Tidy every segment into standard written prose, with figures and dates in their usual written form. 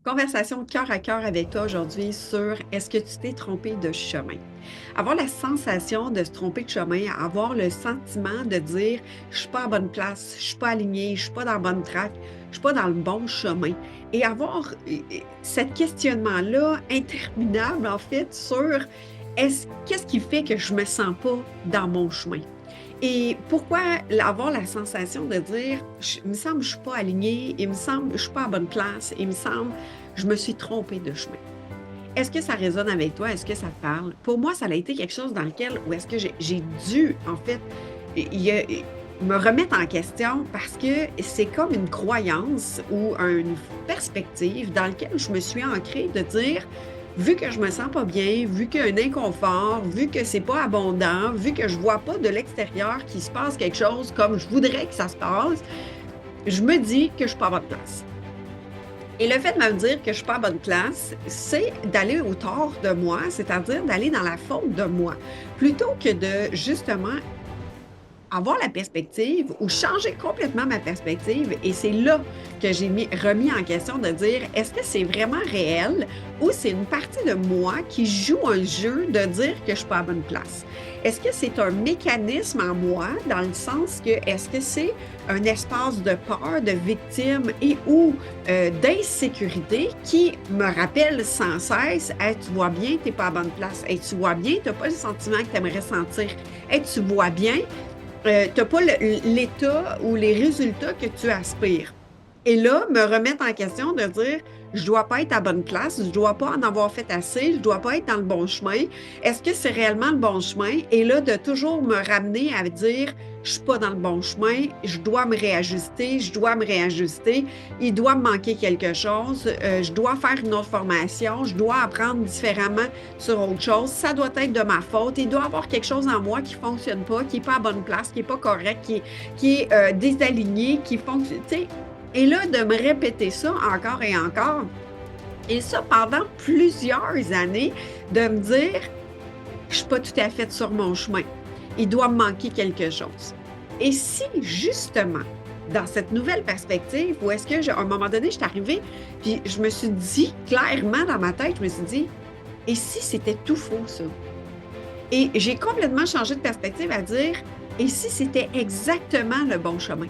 Conversation cœur à cœur avec toi aujourd'hui sur est-ce que tu t'es trompé de chemin? Avoir la sensation de se tromper de chemin, avoir le sentiment de dire je suis pas à bonne place, je suis pas aligné, je suis pas dans la bonne track, je suis pas dans le bon chemin. Et avoir cet questionnement-là interminable, en fait, sur qu'est-ce qui fait que je me sens pas dans mon chemin? Et pourquoi avoir la sensation de dire il me semble que je suis pas alignée, il me semble que je suis pas à bonne place, il me semble que je me suis trompée de chemin. Est-ce que ça résonne avec toi? Est-ce que ça te parle? Pour moi, ça a été quelque chose dans lequel où est-ce que j'ai dû, en fait, me remettre en question parce que c'est comme une croyance ou une perspective dans laquelle je me suis ancrée de dire vu que je me sens pas bien, vu qu'il y a un inconfort, vu que c'est pas abondant, vu que je vois pas de l'extérieur qu'il se passe quelque chose comme je voudrais que ça se passe, je me dis que je suis pas à bonne place. Et le fait de me dire que je suis pas à bonne place, c'est d'aller au tort de moi, c'est-à-dire d'aller dans la faute de moi, plutôt que de justement avoir la perspective ou changer complètement ma perspective. Et c'est là que remis en question de dire, est-ce que c'est vraiment réel ou c'est une partie de moi qui joue un jeu de dire que je ne suis pas à bonne place? Est-ce que c'est un mécanisme en moi dans le sens que est-ce que c'est un espace de peur, de victime et ou d'insécurité qui me rappelle sans cesse, hey, tu vois bien, tu n'es pas à bonne place, hey, tu vois bien, tu n'as pas le sentiment que tu aimerais sentir, hey, tu vois bien, tu n'as pas l'état ou les résultats que tu aspires. Et là, me remettre en question de dire, je ne dois pas être à bonne place, je ne dois pas en avoir fait assez, je ne dois pas être dans le bon chemin. Est-ce que c'est réellement le bon chemin? Et là, de toujours me ramener à dire, je ne suis pas dans le bon chemin, je dois me réajuster, je dois me réajuster, il doit me manquer quelque chose, je dois faire une autre formation, je dois apprendre différemment sur autre chose, ça doit être de ma faute, il doit y avoir quelque chose en moi qui ne fonctionne pas, qui n'est pas à bonne place, qui n'est pas correct, qui est désaligné, qui fonctionne. Et là, de me répéter ça encore et encore, et ça pendant plusieurs années, de me dire, je ne suis pas tout à fait sur mon chemin. Il doit me manquer quelque chose. Et si, justement, dans cette nouvelle perspective, où est-ce que, à un moment donné, je suis arrivée, puis je me suis dit, clairement dans ma tête, je me suis dit, et si c'était tout faux, ça? Et j'ai complètement changé de perspective à dire, et si c'était exactement le bon chemin?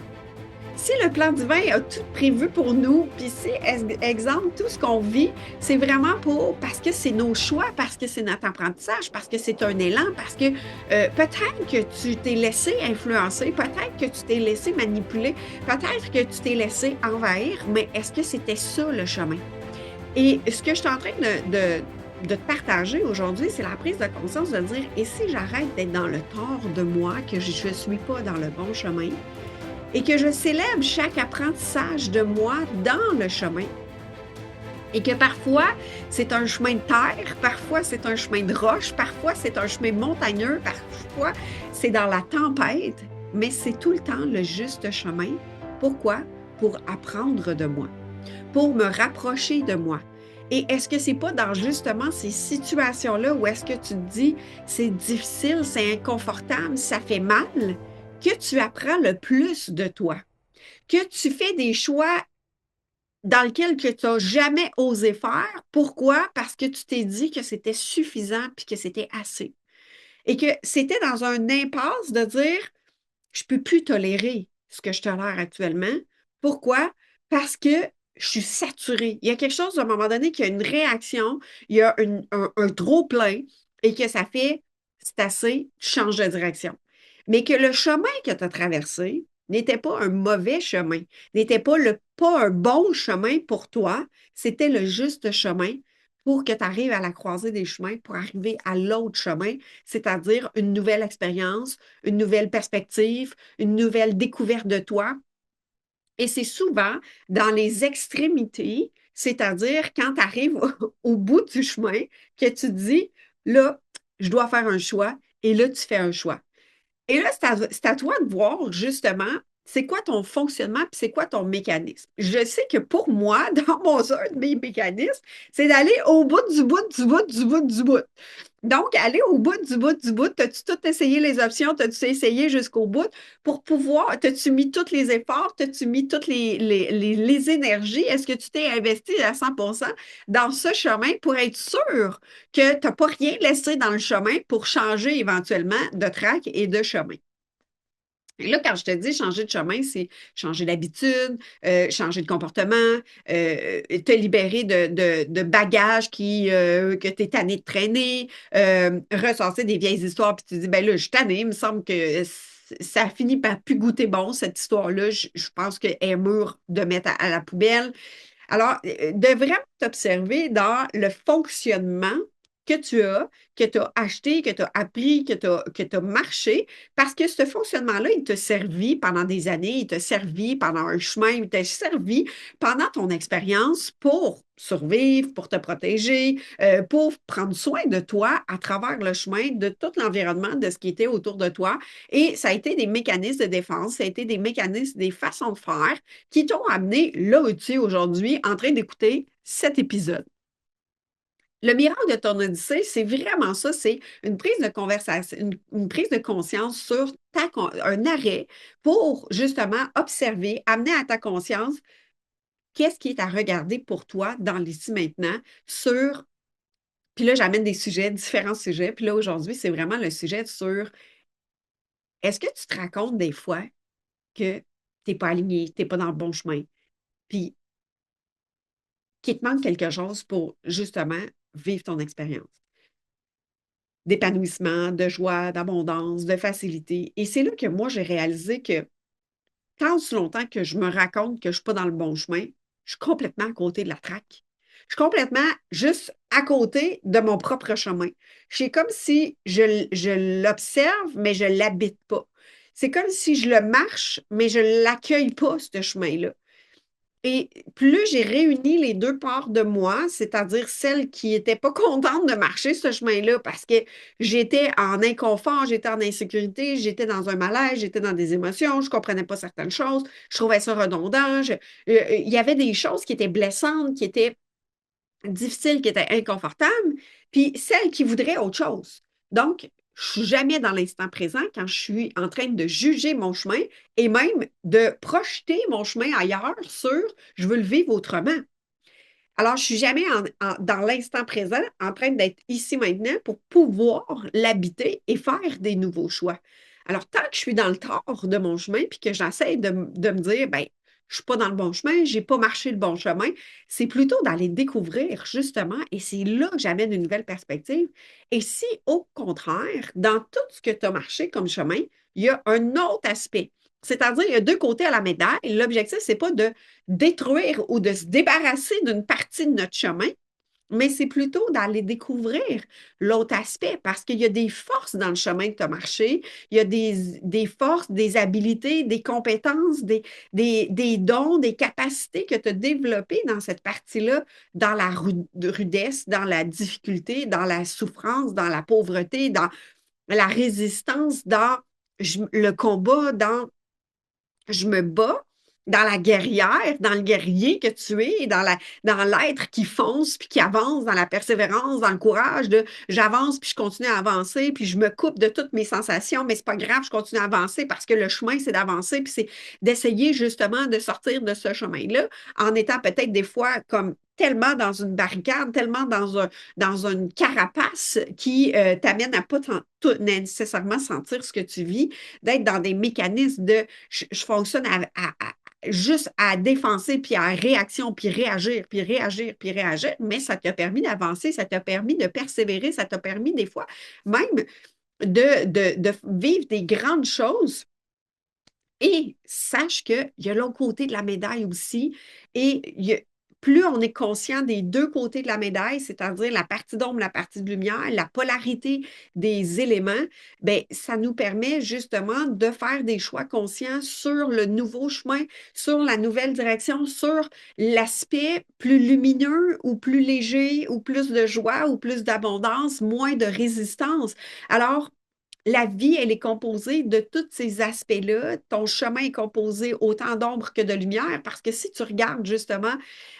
Si le plan divin a tout prévu pour nous, puis si, exemple, tout ce qu'on vit, c'est vraiment parce que c'est nos choix, parce que c'est notre apprentissage, parce que c'est un élan, parce que peut-être que tu t'es laissé influencer, peut-être que tu t'es laissé manipuler, peut-être que tu t'es laissé envahir, mais est-ce que c'était ça le chemin? Et ce que je suis en train de te partager aujourd'hui, c'est la prise de conscience de dire, et si j'arrête d'être dans le tort de moi, que je ne suis pas dans le bon chemin, et que je célèbre chaque apprentissage de moi dans le chemin. Et que parfois, c'est un chemin de terre, parfois c'est un chemin de roche, parfois c'est un chemin montagneux, parfois c'est dans la tempête, mais c'est tout le temps le juste chemin. Pourquoi? Pour apprendre de moi, pour me rapprocher de moi. Et est-ce que c'est pas dans justement ces situations-là où est-ce que tu te dis c'est difficile, c'est inconfortable, ça fait mal, que tu apprends le plus de toi, que tu fais des choix dans lesquels que tu n'as jamais osé faire. Pourquoi? Parce que tu t'es dit que c'était suffisant puis que c'était assez. Et que c'était dans un impasse de dire, je ne peux plus tolérer ce que je tolère actuellement. Pourquoi? Parce que je suis saturée. Il y a quelque chose, à un moment donné, qui a une réaction, il y a un trop-plein et que ça fait, c'est assez, tu changes de direction. Mais que le chemin que tu as traversé n'était pas un mauvais chemin, n'était pas un bon chemin pour toi, c'était le juste chemin pour que tu arrives à la croisée des chemins, pour arriver à l'autre chemin, c'est-à-dire une nouvelle expérience, une nouvelle perspective, une nouvelle découverte de toi. Et c'est souvent dans les extrémités, c'est-à-dire quand tu arrives au bout du chemin, que tu te dis, là, je dois faire un choix, et là, tu fais un choix. Et là, c'est à toi de voir justement, c'est quoi ton fonctionnement, puis c'est quoi ton mécanisme. Je sais que pour moi, dans un de mes mécanismes, c'est d'aller au bout du bout du bout du bout du bout. Donc, aller au bout du bout du bout, t'as-tu tout essayé les options? T'as-tu essayé jusqu'au bout pour pouvoir, t'as-tu mis tous les efforts? T'as-tu mis toutes les énergies? Est-ce que tu t'es investi à 100% dans ce chemin pour être sûr que tu n'as pas rien laissé dans le chemin pour changer éventuellement de track et de chemin? Et là, quand je te dis changer de chemin, c'est changer d'habitude, changer de comportement, te libérer de bagages que tu es tanné de traîner, ressortir des vieilles histoires, puis tu dis, ben là, je suis tanné, il me semble que ça finit par plus goûter bon, cette histoire-là. Je pense qu'elle est mûre de mettre à la poubelle. Alors, de vraiment t'observer dans le fonctionnement que tu as, que tu as acheté, que tu as appris, que tu as marché, parce que ce fonctionnement-là, il t'a servi pendant des années, il t'a servi pendant un chemin, il t'a servi pendant ton expérience pour survivre, pour te protéger, pour prendre soin de toi à travers le chemin, de tout l'environnement, de ce qui était autour de toi. Et ça a été des mécanismes de défense, ça a été des mécanismes, des façons de faire qui t'ont amené là où tu es aujourd'hui en train d'écouter cet épisode. Le miracle de ton Odyssée, c'est vraiment ça, c'est une prise de conversation, une prise de conscience sur un arrêt pour justement observer, amener à ta conscience qu'est-ce qui est à regarder pour toi dans l'ici maintenant sur, puis là j'amène des sujets, différents sujets, puis là aujourd'hui c'est vraiment le sujet sur est-ce que tu te racontes des fois que tu n'es pas aligné, tu n'es pas dans le bon chemin, puis qu'il te manque quelque chose pour justement vivre ton expérience d'épanouissement, de joie, d'abondance, de facilité. Et c'est là que moi, j'ai réalisé que tant aussi longtemps que je me raconte que je ne suis pas dans le bon chemin, je suis complètement à côté de la traque. Je suis complètement juste à côté de mon propre chemin. C'est comme si je l'observe, mais je ne l'habite pas. C'est comme si je le marche, mais je ne l'accueille pas, ce chemin-là. Et plus j'ai réuni les deux parts de moi, c'est-à-dire celle qui n'était pas contente de marcher ce chemin-là parce que j'étais en inconfort, j'étais en insécurité, j'étais dans un malaise, j'étais dans des émotions, je ne comprenais pas certaines choses, je trouvais ça redondant, il y avait des choses qui étaient blessantes, qui étaient difficile, qui était inconfortable, puis celle qui voudrait autre chose. Donc, je ne suis jamais dans l'instant présent quand je suis en train de juger mon chemin et même de projeter mon chemin ailleurs sur je veux le vivre autrement. Alors, je ne suis jamais dans l'instant présent en train d'être ici maintenant pour pouvoir l'habiter et faire des nouveaux choix. Alors, tant que je suis dans le tort de mon chemin puis que j'essaie de me dire, ben, je ne suis pas dans le bon chemin, je n'ai pas marché le bon chemin, c'est plutôt d'aller découvrir justement, et c'est là que j'amène une nouvelle perspective. Et si, au contraire, dans tout ce que tu as marché comme chemin, il y a un autre aspect. C'est-à-dire, il y a deux côtés à la médaille. L'objectif, ce n'est pas de détruire ou de se débarrasser d'une partie de notre chemin, mais c'est plutôt d'aller découvrir l'autre aspect parce qu'il y a des forces dans le chemin que tu as marché, il y a des forces, des habilités, des compétences, des dons, des capacités que tu as développées dans cette partie-là, dans la rudesse, dans la difficulté, dans la souffrance, dans la pauvreté, dans la résistance, dans le combat, dans je me bats dans la guerrière, dans le guerrier que tu es, dans l'être qui fonce, puis qui avance, dans la persévérance, dans le courage de j'avance, puis je continue à avancer, puis je me coupe de toutes mes sensations, mais c'est pas grave, je continue à avancer parce que le chemin, c'est d'avancer, puis c'est d'essayer justement de sortir de ce chemin-là en étant peut-être des fois comme tellement dans une barricade, tellement dans une carapace qui t'amène à pas nécessairement sentir ce que tu vis, d'être dans des mécanismes de je fonctionne juste à défoncer, puis à réaction, puis réagir, puis réagir, puis réagir, mais ça t'a permis d'avancer, ça t'a permis de persévérer, ça t'a permis des fois même de vivre des grandes choses. Et sache qu'il y a l'autre côté de la médaille aussi. Et plus on est conscient des deux côtés de la médaille, c'est-à-dire la partie d'ombre, la partie de lumière, la polarité des éléments, bien, ça nous permet justement de faire des choix conscients sur le nouveau chemin, sur la nouvelle direction, sur l'aspect plus lumineux ou plus léger ou plus de joie ou plus d'abondance, moins de résistance. Alors, la vie, elle est composée de tous ces aspects-là. Ton chemin est composé autant d'ombre que de lumière, parce que si tu regardes justement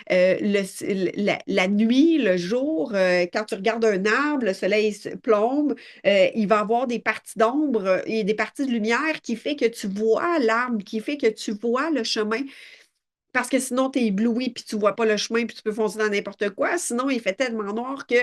la nuit, le jour, quand tu regardes un arbre, le soleil plombe, il va avoir des parties d'ombre et des parties de lumière qui fait que tu vois l'arbre, qui fait que tu vois le chemin. Parce que sinon, tu es ébloui, puis tu vois pas le chemin, puis tu peux foncer dans n'importe quoi. Sinon, il fait tellement noir que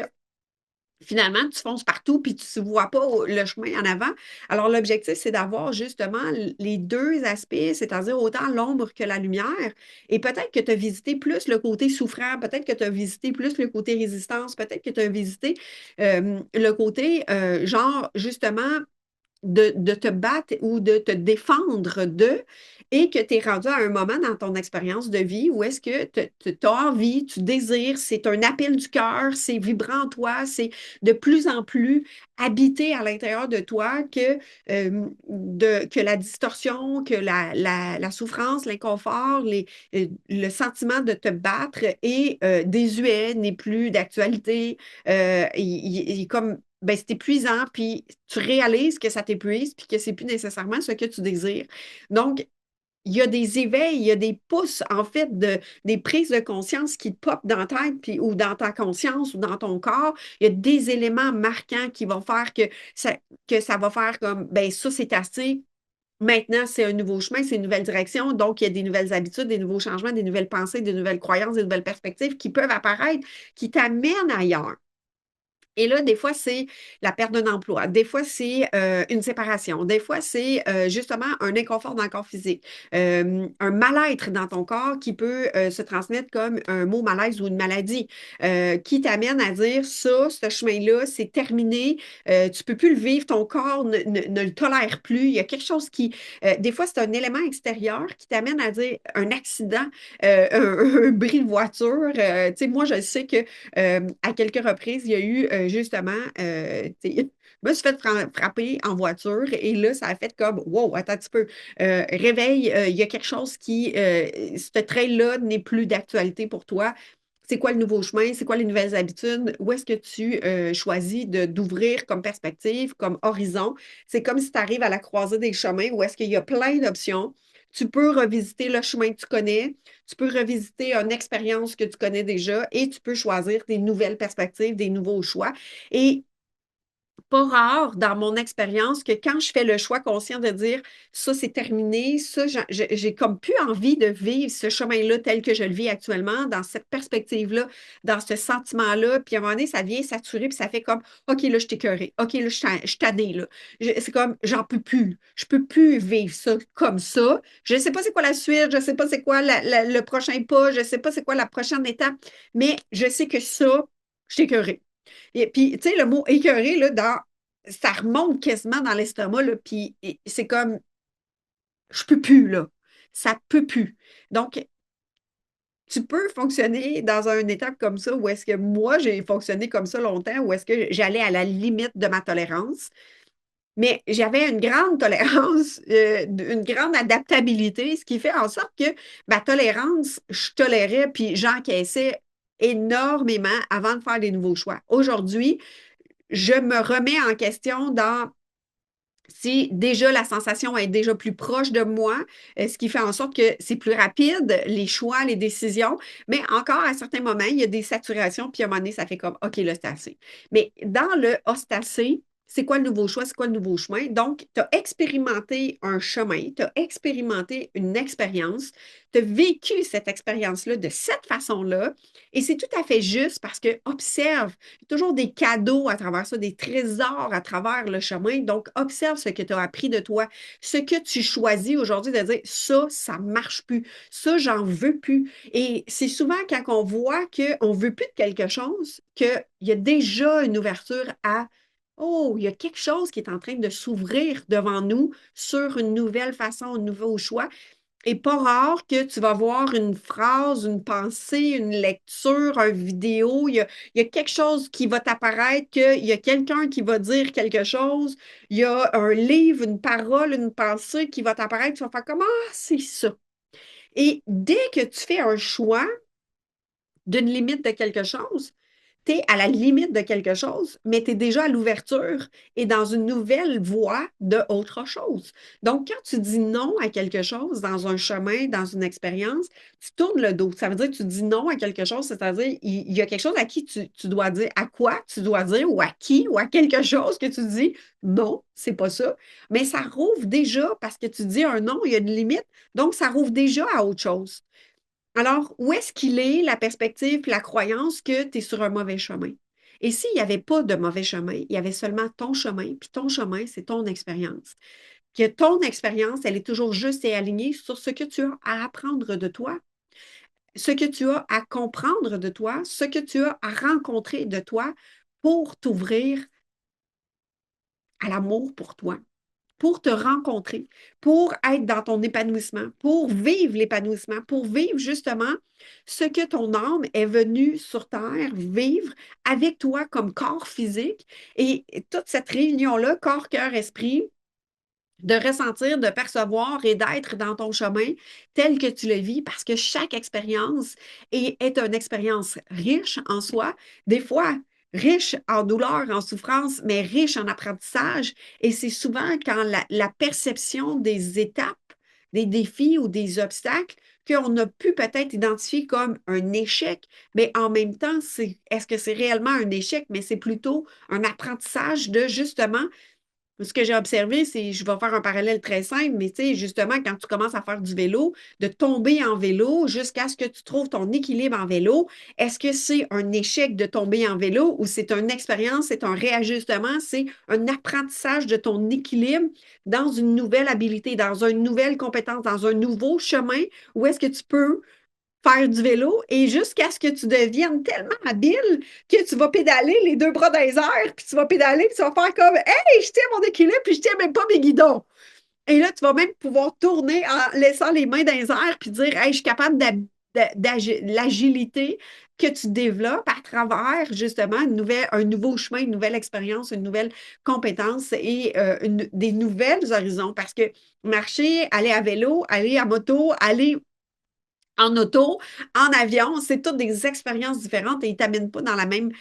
finalement, tu fonces partout puis tu ne vois pas le chemin en avant. Alors, l'objectif, c'est d'avoir justement les deux aspects, c'est-à-dire autant l'ombre que la lumière. Et peut-être que tu as visité plus le côté souffrant, peut-être que tu as visité plus le côté résistance, peut-être que tu as visité le côté, genre, justement, de te battre ou de te défendre de, et que tu es rendu à un moment dans ton expérience de vie où est-ce que tu as envie, tu désires, c'est un appel du cœur, c'est vibrant en toi, c'est de plus en plus habité à l'intérieur de toi que la distorsion, que la souffrance, l'inconfort, le sentiment de te battre est désuet, n'est plus d'actualité. Il est comme ben, c'est épuisant, puis tu réalises que ça t'épuise, puis que c'est plus nécessairement ce que tu désires. Donc, il y a des éveils, il y a des pouces, en fait, des prises de conscience qui te popent dans ta tête, puis, ou dans ta conscience, ou dans ton corps. Il y a des éléments marquants qui vont faire que ça va faire comme, ben ça, c'est assez. Maintenant, c'est un nouveau chemin, c'est une nouvelle direction. Donc, il y a des nouvelles habitudes, des nouveaux changements, des nouvelles pensées, des nouvelles croyances, des nouvelles perspectives qui peuvent apparaître, qui t'amènent ailleurs. Et là, des fois, c'est la perte d'un emploi. Des fois, c'est une séparation. Des fois, c'est justement un inconfort dans le corps physique. Un mal-être dans ton corps qui peut se transmettre comme un mot malaise ou une maladie qui t'amène à dire ça, ce chemin-là, c'est terminé. Tu peux plus le vivre. Ton corps ne le tolère plus. Il y a quelque chose qui... des fois, c'est un élément extérieur qui t'amène à dire un accident, un bris de voiture. Tu sais, moi, je sais que à quelques reprises, il y a eu justement, je me suis fait frapper en voiture et là, ça a fait comme, wow, attends un petit peu, réveille, il y a quelque chose ce trail-là n'est plus d'actualité pour toi. C'est quoi le nouveau chemin? C'est quoi les nouvelles habitudes? Où est-ce que tu choisis d'ouvrir comme perspective, comme horizon? C'est comme si tu arrives à la croisée des chemins où est-ce qu'il y a plein d'options. Tu peux revisiter le chemin que tu connais, tu peux revisiter une expérience que tu connais déjà et tu peux choisir des nouvelles perspectives, des nouveaux choix. Et pas rare dans mon expérience que quand je fais le choix conscient de dire ça, c'est terminé, ça, j'ai comme plus envie de vivre ce chemin-là tel que je le vis actuellement, dans cette perspective-là, dans ce sentiment-là. Puis à un moment donné, ça vient saturer, puis ça fait comme OK, là, je t'ai écœurée. OK, là, je suis tannée, là. C'est comme j'en peux plus. Je peux plus vivre ça comme ça. Je ne sais pas c'est quoi la suite, je ne sais pas c'est quoi le prochain pas, je ne sais pas c'est quoi la prochaine étape, mais je sais que ça, je t'ai écœurée. Et puis, tu sais, le mot écœuré, là, ça remonte quasiment dans l'estomac, là, puis c'est comme, je peux plus, là. Ça peut plus. Donc, tu peux fonctionner dans une étape comme ça, où est-ce que moi, j'ai fonctionné comme ça longtemps, où est-ce que j'allais à la limite de ma tolérance, mais j'avais une grande tolérance, une grande adaptabilité, ce qui fait en sorte que ma tolérance, je tolérais, puis j'encaissais énormément avant de faire des nouveaux choix. Aujourd'hui, je me remets en question dans si déjà la sensation est déjà plus proche de moi, ce qui fait en sorte que c'est plus rapide, les choix, les décisions, mais encore à certains moments, il y a des saturations, puis à un moment donné, ça fait comme OK, là, c'est assez. Mais dans le ah, c'est assez, c'est quoi le nouveau choix, c'est quoi le nouveau chemin? Donc, tu as expérimenté un chemin, tu as expérimenté une expérience, tu as vécu cette expérience-là de cette façon-là, et c'est tout à fait juste parce que observe toujours des cadeaux à travers ça, des trésors à travers le chemin. Donc, observe ce que tu as appris de toi, ce que tu choisis aujourd'hui de dire, ça marche plus, ça, j'en veux plus. Et c'est souvent quand on voit qu'on ne veut plus de quelque chose, qu'il y a déjà une ouverture à oh, il y a quelque chose qui est en train de s'ouvrir devant nous sur une nouvelle façon, un nouveau choix. Et pas rare que tu vas voir une phrase, une pensée, une lecture, une vidéo, il y a quelque chose qui va t'apparaître, qu'il y a quelqu'un qui va dire quelque chose, il y a un livre, une parole, une pensée qui va t'apparaître, tu vas faire comme ah, c'est ça. Et dès que tu fais un choix d'une limite de quelque chose, tu es à la limite de quelque chose, mais tu es déjà à l'ouverture et dans une nouvelle voie de autre chose. Donc, quand tu dis non à quelque chose dans un chemin, dans une expérience, tu tournes le dos. Ça veut dire que tu dis non à quelque chose, c'est-à-dire il y a quelque chose à qui tu dois dire, à quoi tu dois dire, ou à qui, ou à quelque chose que tu dis non, c'est pas ça. Mais ça rouvre déjà parce que tu dis un non, il y a une limite, donc ça rouvre déjà à autre chose. Alors, où est-ce qu'il est la perspective, la croyance que tu es sur un mauvais chemin? Et s'il n'y avait pas de mauvais chemin, il y avait seulement ton chemin, puis ton chemin, c'est ton expérience. Que ton expérience, elle est toujours juste et alignée sur ce que tu as à apprendre de toi, ce que tu as à comprendre de toi, ce que tu as à rencontrer de toi pour t'ouvrir à l'amour pour toi, pour te rencontrer, pour être dans ton épanouissement, pour vivre l'épanouissement, pour vivre justement ce que ton âme est venue sur Terre vivre avec toi comme corps physique. Et toute cette réunion-là, corps, cœur, esprit, de ressentir, de percevoir et d'être dans ton chemin tel que tu le vis, parce que chaque expérience est une expérience riche en soi, des fois riche en douleur, en souffrance, mais riche en apprentissage. Et c'est souvent quand la perception des étapes, des défis ou des obstacles qu'on a pu peut-être identifier comme un échec, mais en même temps, est-ce que c'est réellement un échec, mais c'est plutôt un apprentissage de justement ce que j'ai observé, c'est, je vais faire un parallèle très simple, mais tu sais, justement, quand tu commences à faire du vélo, de tomber en vélo jusqu'à ce que tu trouves ton équilibre en vélo, est-ce que c'est un échec de tomber en vélo ou c'est une expérience, c'est un réajustement, c'est un apprentissage de ton équilibre dans une nouvelle habilité, dans une nouvelle compétence, dans un nouveau chemin où est-ce que tu peux faire du vélo et jusqu'à ce que tu deviennes tellement habile que tu vas pédaler les deux bras dans les airs, puis tu vas pédaler, puis tu vas faire comme Hey, je tiens mon équilibre, puis je tiens même pas mes guidons. Et là, tu vas même pouvoir tourner en laissant les mains dans les airs, puis dire Hey, je suis capable l'agilité que tu développes à travers justement un nouveau chemin, une nouvelle expérience, une nouvelle compétence et des nouvelles horizons. Parce que marcher, aller à vélo, aller à moto, aller en auto, en avion, c'est toutes des expériences différentes et ils ne t'amènent pas dans la même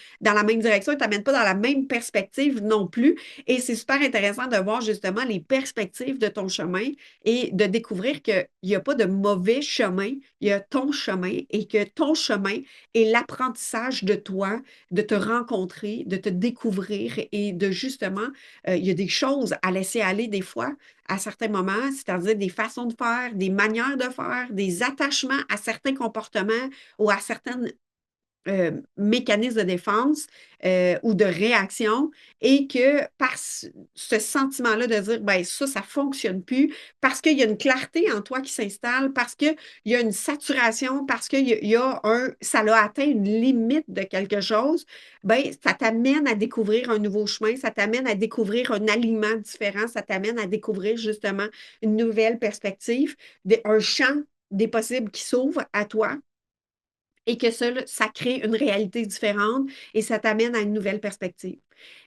direction, ils ne t'amènent pas dans la même perspective non plus. Et c'est super intéressant de voir justement les perspectives de ton chemin et de découvrir qu'il n'y a pas de mauvais chemin, il y a ton chemin et que ton chemin est l'apprentissage de toi, de te rencontrer, de te découvrir et de justement, il y a des choses à laisser aller des fois à certains moments, c'est-à-dire des façons de faire, des manières de faire, des attachements à certains comportements ou à certaines mécanismes de défense ou de réaction et que par ce sentiment-là de dire, ben ça ne fonctionne plus parce qu'il y a une clarté en toi qui s'installe, parce qu'il y a une saturation, parce ça a atteint une limite de quelque chose, ben ça t'amène à découvrir un nouveau chemin, ça t'amène à découvrir un alignement différent, ça t'amène à découvrir justement une nouvelle perspective, un champ des possibles qui s'ouvre à toi et que ça crée une réalité différente et ça t'amène à une nouvelle perspective.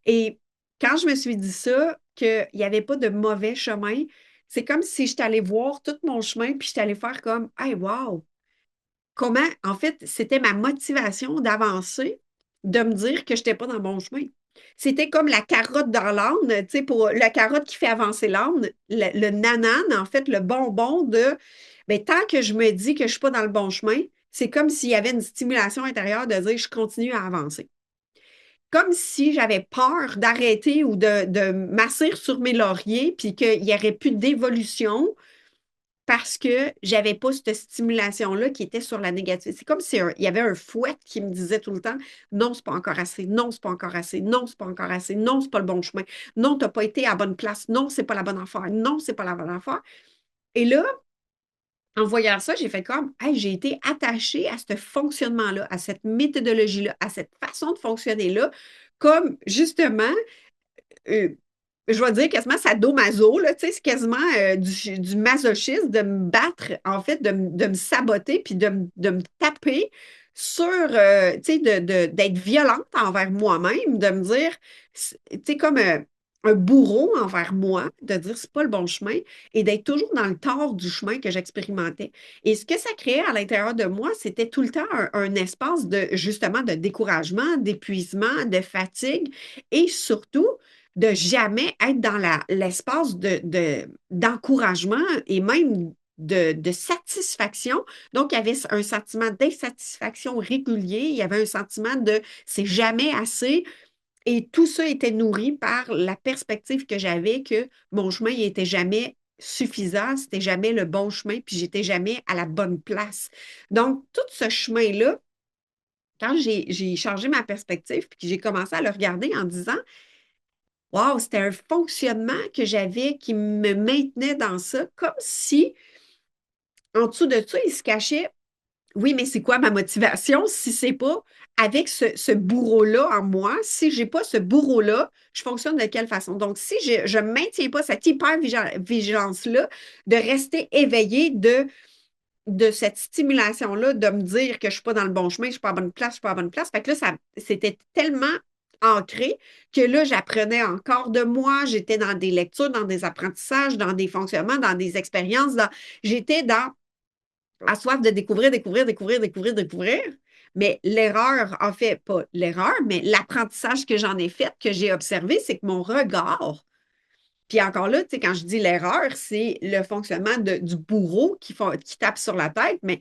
Et quand je me suis dit ça, qu'il n'y avait pas de mauvais chemin, c'est comme si je t'allais voir tout mon chemin, puis je t'allais faire comme, hey, wow, comment, en fait, c'était ma motivation d'avancer, de me dire que je n'étais pas dans le bon chemin. C'était comme la carotte dans l'âne, tu sais, pour la carotte qui fait avancer l'âne, le nanan, en fait, le bonbon de, mais tant que je me dis que je ne suis pas dans le bon chemin, c'est comme s'il y avait une stimulation intérieure de dire je continue à avancer. Comme si j'avais peur d'arrêter ou de m'asseoir sur mes lauriers, puis qu'il n'y aurait plus d'évolution parce que j'avais pas cette stimulation-là qui était sur la négative. C'est comme s'il y avait un fouet qui me disait tout le temps, non, c'est pas encore assez, non, c'est pas encore assez, non, c'est pas encore assez, non, c'est pas le bon chemin, non, t'as pas été à la bonne place, non, c'est pas la bonne affaire, non, c'est pas la bonne affaire. Et là, en voyant ça, j'ai fait comme, hey, j'ai été attachée à ce fonctionnement-là, à cette méthodologie-là, à cette façon de fonctionner-là, comme justement, euh, je vais dire quasiment sadomaso, là, tu sais, c'est quasiment du masochisme de me battre, en fait, de me saboter, puis de me taper sur, tu sais, d'être violente envers moi-même, de me dire, tu sais, comme un bourreau envers moi, de dire c'est pas le bon chemin et d'être toujours dans le tort du chemin que j'expérimentais. Et ce que ça créait à l'intérieur de moi, c'était tout le temps un espace de justement de découragement, d'épuisement, de fatigue et surtout de jamais être dans l'espace d'encouragement et même de satisfaction. Donc, il y avait un sentiment d'insatisfaction régulier, il y avait un sentiment de c'est jamais assez, et tout ça était nourri par la perspective que j'avais que mon chemin, il n'était jamais suffisant, c'était jamais le bon chemin, puis j'étais jamais à la bonne place. Donc, tout ce chemin-là, quand j'ai changé ma perspective, puis que j'ai commencé à le regarder en disant, waouh, c'était un fonctionnement que j'avais qui me maintenait dans ça, comme si en dessous de ça, il se cachait. Oui, mais c'est quoi ma motivation si c'est pas avec ce bourreau-là en moi? Si j'ai pas ce bourreau-là, je fonctionne de quelle façon? Donc, si je ne maintiens pas cette hyper-vigilance-là, de rester éveillé de cette stimulation-là, de me dire que je suis pas dans le bon chemin, je suis pas à la bonne place, je suis pas à la bonne place. Fait que là, c'était tellement ancré que là, j'apprenais encore de moi, j'étais dans des lectures, dans des apprentissages, dans des fonctionnements, dans des expériences, j'étais dans à soif de découvrir, découvrir, découvrir, découvrir, découvrir. Mais l'erreur, en fait, pas l'erreur, mais l'apprentissage que j'en ai fait, que j'ai observé, c'est que mon regard, puis encore là, tu sais, quand je dis l'erreur, c'est le fonctionnement du bourreau qui tape sur la tête, mais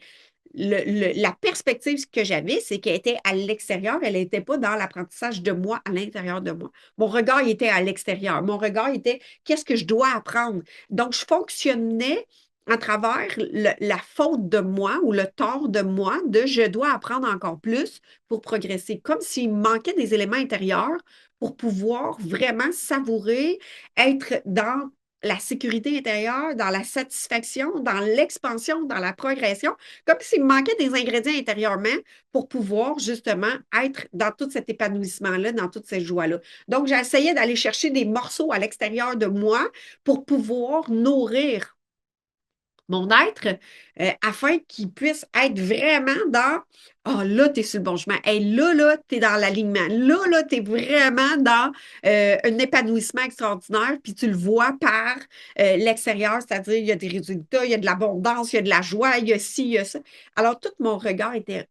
la perspective que j'avais, c'est qu'elle était à l'extérieur, elle n'était pas dans l'apprentissage de moi à l'intérieur de moi. Mon regard il était à l'extérieur. Mon regard était qu'est-ce que je dois apprendre. Donc, je fonctionnais à travers la faute de moi ou le tort de moi de je dois apprendre encore plus pour progresser, comme s'il me manquait des éléments intérieurs pour pouvoir vraiment savourer, être dans la sécurité intérieure, dans la satisfaction, dans l'expansion, dans la progression, comme s'il me manquait des ingrédients intérieurement pour pouvoir justement être dans tout cet épanouissement-là, dans toute cette joie-là. Donc, j'essayais d'aller chercher des morceaux à l'extérieur de moi pour pouvoir nourrir mon être afin qu'il puisse être vraiment dans ah, là, tu es sur le bon chemin. Hey, là, tu es dans l'alignement. Là, tu es vraiment dans un épanouissement extraordinaire, puis tu le vois par l'extérieur, c'est-à-dire il y a des résultats, il y a de l'abondance, il y a de la joie, il y a ci, il y a ça. Alors, tout mon regard était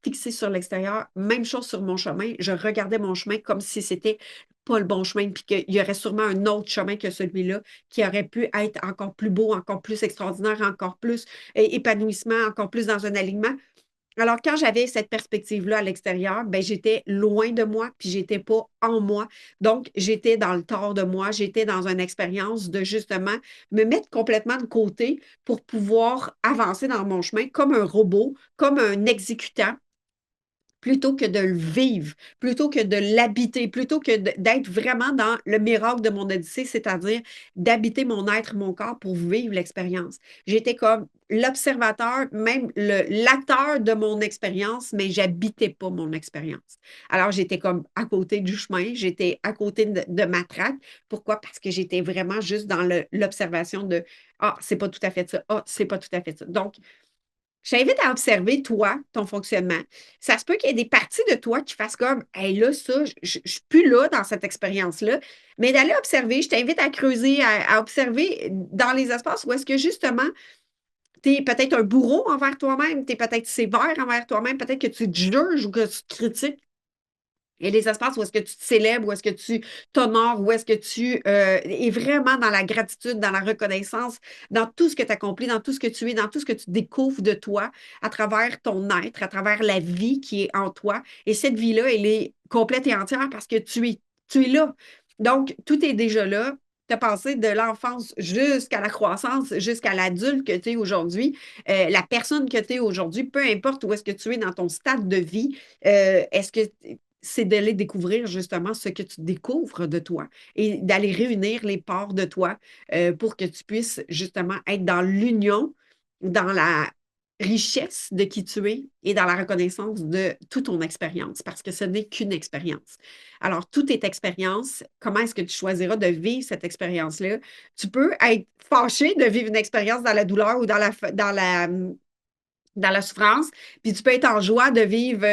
fixé sur l'extérieur. Même chose sur mon chemin. Je regardais mon chemin comme si c'était pas le bon chemin, puis qu'il y aurait sûrement un autre chemin que celui-là qui aurait pu être encore plus beau, encore plus extraordinaire, encore plus épanouissement, encore plus dans un alignement. Alors, quand j'avais cette perspective-là à l'extérieur, ben, j'étais loin de moi, puis j'étais pas en moi. Donc, j'étais dans le tort de moi, j'étais dans une expérience de justement me mettre complètement de côté pour pouvoir avancer dans mon chemin comme un robot, comme un exécutant plutôt que de le vivre, plutôt que de l'habiter, plutôt que d'être vraiment dans le miracle de mon Odyssée, c'est-à-dire d'habiter mon être, mon corps pour vivre l'expérience. J'étais comme l'observateur, même l'acteur de mon expérience, mais j'habitais pas mon expérience. Alors, j'étais comme à côté du chemin, j'étais à côté de ma traque. Pourquoi? Parce que j'étais vraiment juste dans l'observation de ah, c'est pas tout à fait ça. Ah, c'est pas tout à fait ça. Donc, je t'invite à observer, toi, ton fonctionnement. Ça se peut qu'il y ait des parties de toi qui fassent comme, hey, là, ça, je ne suis plus là dans cette expérience-là. Mais d'aller observer, je t'invite à creuser, à observer dans les espaces où est-ce que justement, tu es peut-être un bourreau envers toi-même, tu es peut-être sévère envers toi-même, peut-être que tu te juges ou que tu te critiques. Il y a des espaces où est-ce que tu te célèbres, où est-ce que tu t'honores, où est-ce que tu es vraiment dans la gratitude, dans la reconnaissance, dans tout ce que tu accomplis, dans tout ce que tu es, dans tout ce que tu découvres de toi à travers ton être, à travers la vie qui est en toi. Et cette vie-là, elle est complète et entière parce que tu es là. Donc, tout est déjà là. Tu as passé de l'enfance jusqu'à la croissance, jusqu'à l'adulte que tu es aujourd'hui. La personne que tu es aujourd'hui, peu importe où est-ce que tu es dans ton stade de vie, est-ce que c'est d'aller découvrir justement ce que tu découvres de toi et d'aller réunir les parts de toi pour que tu puisses justement être dans l'union, dans la richesse de qui tu es et dans la reconnaissance de toute ton expérience, parce que ce n'est qu'une expérience. Alors, toute est expérience. Comment est-ce que tu choisiras de vivre cette expérience-là? Tu peux être fâché de vivre une expérience dans la douleur ou dans la dans la souffrance, puis tu peux être en joie de vivre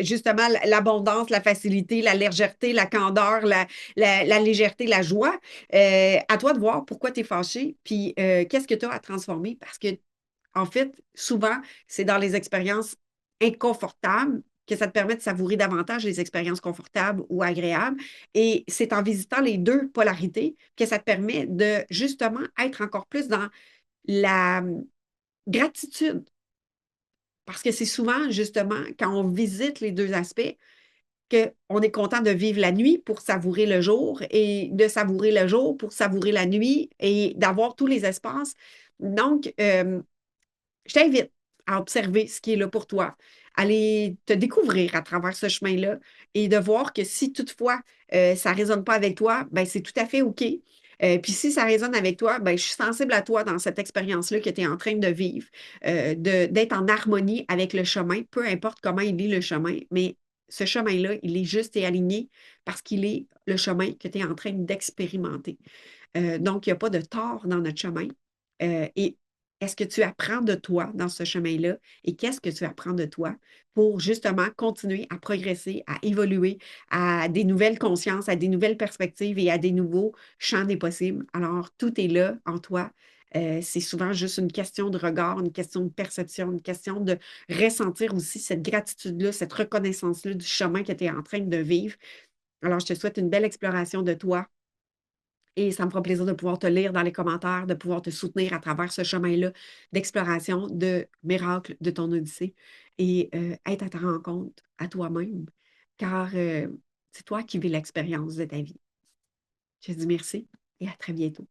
justement l'abondance, la facilité, la légèreté, la candeur, la légèreté, la joie. À toi de voir pourquoi tu es fâché, puis qu'est-ce que tu as à transformer, parce que en fait, souvent, c'est dans les expériences inconfortables que ça te permet de savourer davantage les expériences confortables ou agréables. Et c'est en visitant les deux polarités que ça te permet de justement être encore plus dans la gratitude. Parce que c'est souvent, justement, quand on visite les deux aspects, qu'on est content de vivre la nuit pour savourer le jour et de savourer le jour pour savourer la nuit et d'avoir tous les espaces. Donc, je t'invite à observer ce qui est là pour toi, aller te découvrir à travers ce chemin-là et de voir que si toutefois ça ne résonne pas avec toi, ben, c'est tout à fait OK. Puis si ça résonne avec toi, ben, je suis sensible à toi dans cette expérience-là que tu es en train de vivre, d'être en harmonie avec le chemin, peu importe comment il est le chemin, mais ce chemin-là, il est juste et aligné parce qu'il est le chemin que tu es en train d'expérimenter. Donc, il n'y a pas de tort dans notre chemin. Et est-ce que tu apprends de toi dans ce chemin-là? Et qu'est-ce que tu apprends de toi pour justement continuer à progresser, à évoluer, à des nouvelles consciences, à des nouvelles perspectives et à des nouveaux champs des possibles? Alors, tout est là en toi. C'est souvent juste une question de regard, une question de perception, une question de ressentir aussi cette gratitude-là, cette reconnaissance-là du chemin que tu es en train de vivre. Alors, je te souhaite une belle exploration de toi et ça me fera plaisir de pouvoir te lire dans les commentaires, de pouvoir te soutenir à travers ce chemin-là d'exploration, de miracle de ton Odyssée et être à ta rencontre à toi-même, car c'est toi qui vis l'expérience de ta vie. Je te dis merci et à très bientôt.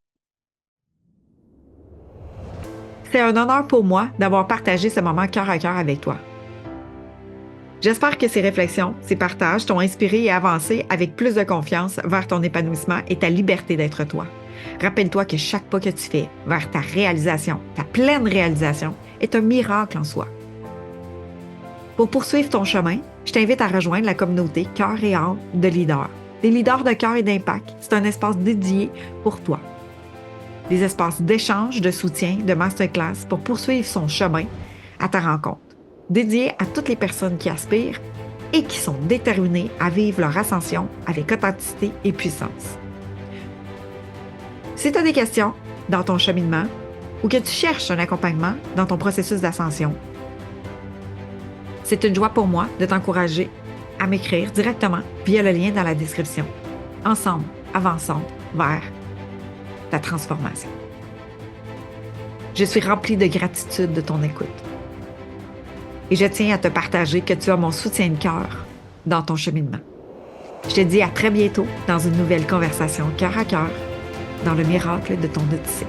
C'est un honneur pour moi d'avoir partagé ce moment cœur à cœur avec toi. J'espère que ces réflexions, ces partages t'ont inspiré et avancé avec plus de confiance vers ton épanouissement et ta liberté d'être toi. Rappelle-toi que chaque pas que tu fais vers ta réalisation, ta pleine réalisation, est un miracle en soi. Pour poursuivre ton chemin, je t'invite à rejoindre la communauté Cœur et âme de leaders. Des leaders de cœur et d'impact, c'est un espace dédié pour toi. Des espaces d'échange, de soutien, de masterclass pour poursuivre son chemin à ta rencontre, dédiés à toutes les personnes qui aspirent et qui sont déterminées à vivre leur ascension avec authenticité et puissance. Si tu as des questions dans ton cheminement ou que tu cherches un accompagnement dans ton processus d'ascension, c'est une joie pour moi de t'encourager à m'écrire directement via le lien dans la description. Ensemble, avançons vers ta transformation. Je suis remplie de gratitude de ton écoute. Et je tiens à te partager que tu as mon soutien de cœur dans ton cheminement. Je te dis à très bientôt dans une nouvelle conversation cœur à cœur dans le miracle de ton Odyssée.